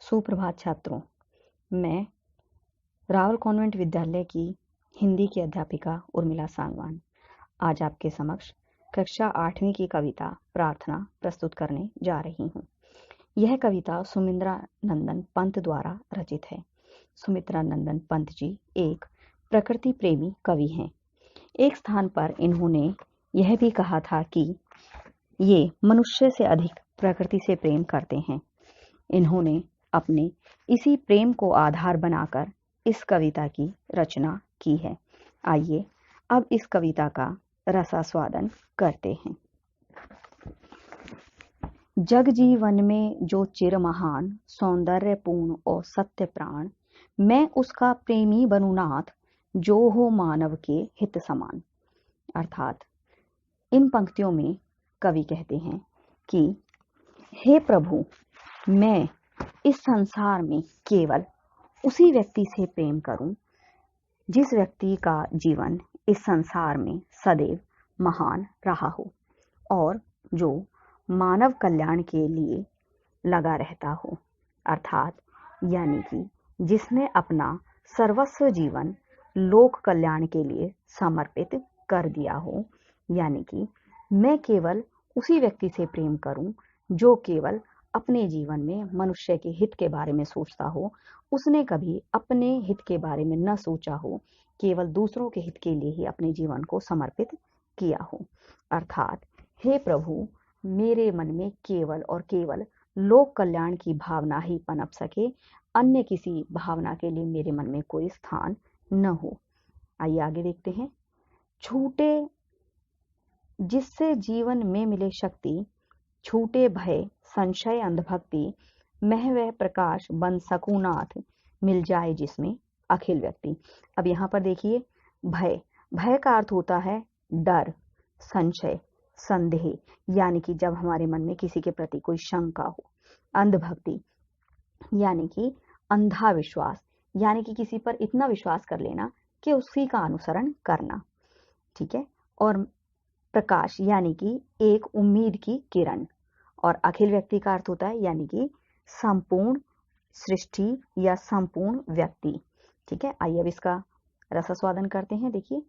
सुप्रभात छात्रों। मैं रावल कॉन्वेंट विद्यालय की हिंदी की अध्यापिका उर्मिला सांगवान आज आपके समक्ष कक्षा 8वीं की कविता प्रार्थना प्रस्तुत करने जा रही हूँ। यह कविता सुमित्रा नंदन पंत द्वारा रचित है। सुमित्रा नंदन पंत जी एक प्रकृति प्रेमी कवि हैं। एक स्थान पर इन्होंने यह भी कहा था कि ये मनुष्य से अधिक प्रकृति से प्रेम करते हैं। इन्होंने अपने इसी प्रेम को आधार बनाकर इस कविता की रचना की है। आइए अब इस कविता का रसास्वादन करते हैं। जग जीवन में जो चिर महान सौंदर्यपूर्ण और सत्य प्राण, मैं उसका प्रेमी बनूं नाथ, जो हो मानव के हित समान। अर्थात इन पंक्तियों में कवि कहते हैं कि हे प्रभु, मैं इस संसार में केवल उसी व्यक्ति से प्रेम करूं जिस व्यक्ति का जीवन इस संसार में सदैव महान रहा हो और जो मानव कल्याण के लिए लगा रहता हो। अर्थात यानी कि जिसने अपना सर्वस्व जीवन लोक कल्याण के लिए समर्पित कर दिया हो। यानी कि मैं केवल उसी व्यक्ति से प्रेम करूं जो केवल अपने जीवन में मनुष्य के हित के बारे में सोचता हो। उसने कभी अपने हित के बारे में न सोचा हो, केवल दूसरों के हित के लिए ही अपने जीवन को समर्पित किया हो। अर्थात हे प्रभु, मेरे मन में केवल और केवल लोक कल्याण की भावना ही पनप सके, अन्य किसी भावना के लिए मेरे मन में कोई स्थान न हो। आइए आगे देखते हैं। छूटे जिससे जीवन में मिले शक्ति, छूटे भय संशय अंधभक्ति, मैं वह प्रकाश बन सकूं नाथ, मिल जाए जिसमें अखिल व्यक्ति। अब यहाँ पर देखिए, भय, भय का अर्थ होता है डर, संशय, संदेह, यानी कि जब हमारे मन में किसी के प्रति कोई शंका हो। अंधभक्ति यानी कि अंधा विश्वास, यानी कि किसी पर इतना विश्वास कर लेना कि उसी का अनुसरण करना। ठीक है। और प्रकाश यानी कि एक उम्मीद की किरण। और अखिल व्यक्ति का अर्थ होता है यानी कि संपूर्ण सृष्टि या संपूर्ण व्यक्ति। ठीक है। आइए अब इसका रसास्वादन करते हैं। देखिए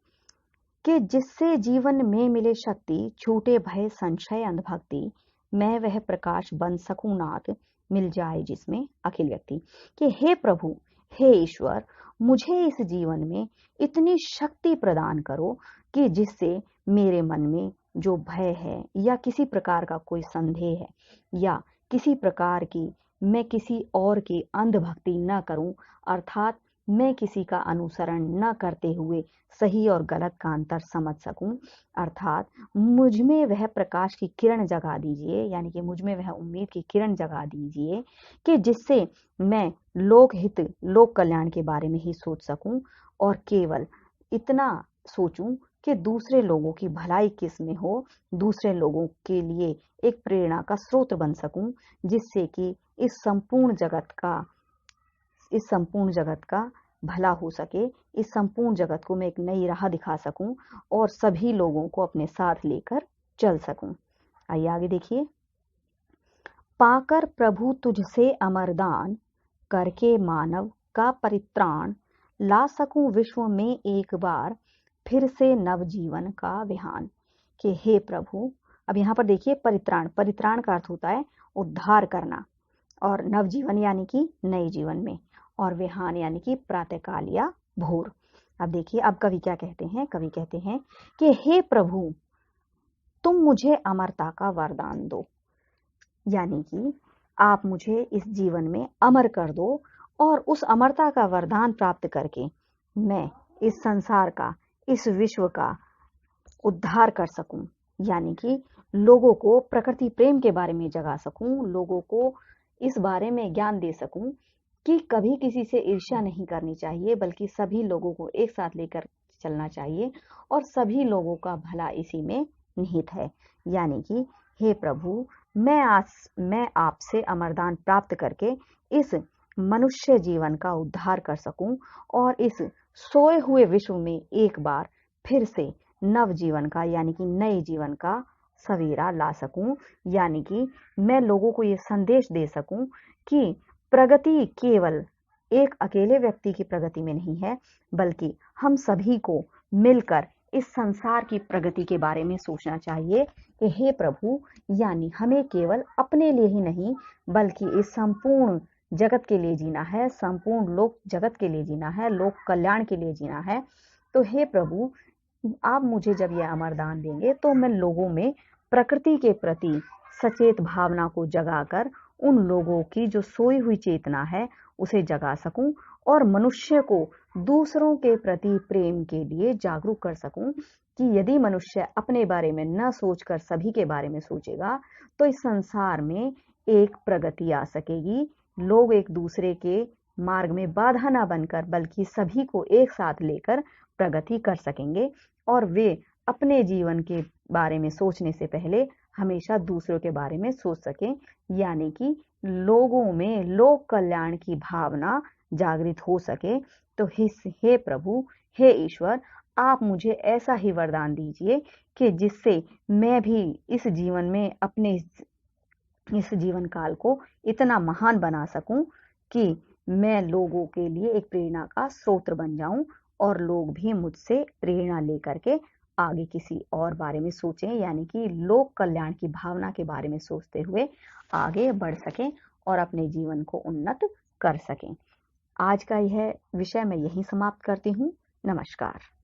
कि जिससे जीवन में मिले शक्ति, छूटे भय संशय अंधभक्ति, मैं वह प्रकाश बन सकूं नाथ, मिल जाए जिसमें अखिल व्यक्ति। कि हे प्रभु, हे ईश्वर, मुझे इस जीवन में इतनी शक्ति प्रदान करो कि जिससे मेरे मन में जो भय है या किसी प्रकार का कोई संदेह है या किसी प्रकार की मैं किसी और की अंधभक्ति न करूं। अर्थात मैं किसी का अनुसरण न करते हुए सही और गलत का अंतर समझ सकूं। अर्थात मुझ में वह प्रकाश की किरण जगा दीजिए, यानी कि मुझ में वह उम्मीद की किरण जगा दीजिए कि जिससे मैं लोक हित लोक कल्याण के बारे में ही सोच सकूं और केवल इतना सोचूं कि दूसरे लोगों की भलाई किस में हो, दूसरे लोगों के लिए एक प्रेरणा का स्रोत बन सकूं, जिससे कि इस संपूर्ण जगत का भला हो सके। इस संपूर्ण जगत को मैं एक नई राह दिखा सकूं और सभी लोगों को अपने साथ लेकर चल सकूं। आइए आगे देखिए। पाकर प्रभु तुझसे अमरदान, करके मानव का परित्राण, ला सकूं विश्व में एक बार फिर से नव जीवन का विहान। कि हे प्रभु, अब यहाँ पर देखिए परित्राण, परित्राण का अर्थ होता है उद्धार करना, और नव जीवन यानी कि नए जीवन में, और विहान यानी कि प्रातःकाल या भोर। अब देखिए अब कवि क्या कहते हैं। कवि कहते हैं कि हे प्रभु, तुम मुझे अमरता का वरदान दो, यानी कि आप मुझे इस जीवन में अमर कर दो और उस अमरता का वरदान प्राप्त करके मैं इस संसार का, इस विश्व का उद्धार कर सकूं, यानी कि लोगों को प्रकृति प्रेम के बारे में जगा सकूं, लोगों को इस बारे में ज्ञान दे सकूं कि कभी किसी से ईर्ष्या नहीं करनी चाहिए, बल्कि सभी लोगों को एक साथ लेकर चलना चाहिए और सभी लोगों का भला इसी में निहित है। यानी कि हे प्रभु, मैं आपसे अमरदान प्राप्त करके इस मनुष्य जीवन का उद्धार कर सकूं और इस सोए हुए विश्व में एक बार फिर से नव जीवन का, यानी कि नए जीवन का सवेरा ला सकूं। यानी कि मैं लोगों को ये संदेश दे सकूं कि प्रगति केवल एक अकेले व्यक्ति की प्रगति में नहीं है, बल्कि हम सभी को मिलकर इस संसार की प्रगति के बारे में सोचना चाहिए कि हे प्रभु, यानी हमें केवल अपने लिए ही नहीं, बल्कि इस संपूर्ण जगत के लिए जीना है, संपूर्ण लोक जगत के लिए जीना है, लोक कल्याण के लिए जीना है। तो हे प्रभु, आप मुझे जब यह अमरदान देंगे तो मैं लोगों में प्रकृति के प्रति सचेत भावना को जगाकर उन लोगों की जो सोई हुई चेतना है उसे जगा सकूं और मनुष्य को दूसरों के प्रति प्रेम के लिए जागरूक कर सकूं कि यदि मनुष्य अपने बारे में न सोचकर सभी के बारे में सोचेगा तो इस संसार में एक प्रगति आ सकेगी। लोग एक दूसरे के मार्ग में बाधा न बनकर बल्कि सभी को एक साथ लेकर प्रगति कर सकेंगे और वे अपने जीवन के बारे में सोचने से पहले हमेशा दूसरों के बारे में सोच सकें, यानी कि लोगों में लोक कल्याण की भावना जागृत हो सके। तो हे प्रभु, हे ईश्वर, आप मुझे ऐसा ही वरदान दीजिए कि जिससे मैं भी इस जीवन में अपने इस जीवन काल को इतना महान बना सकूं कि मैं लोगों के लिए एक प्रेरणा का स्रोत बन जाऊं और लोग भी मुझसे प्रेरणा लेकर के आगे किसी और बारे में सोचें, यानी कि लोक कल्याण की भावना के बारे में सोचते हुए आगे बढ़ सकें और अपने जीवन को उन्नत कर सकें। आज का यह विषय मैं यहीं समाप्त करती हूँ। नमस्कार।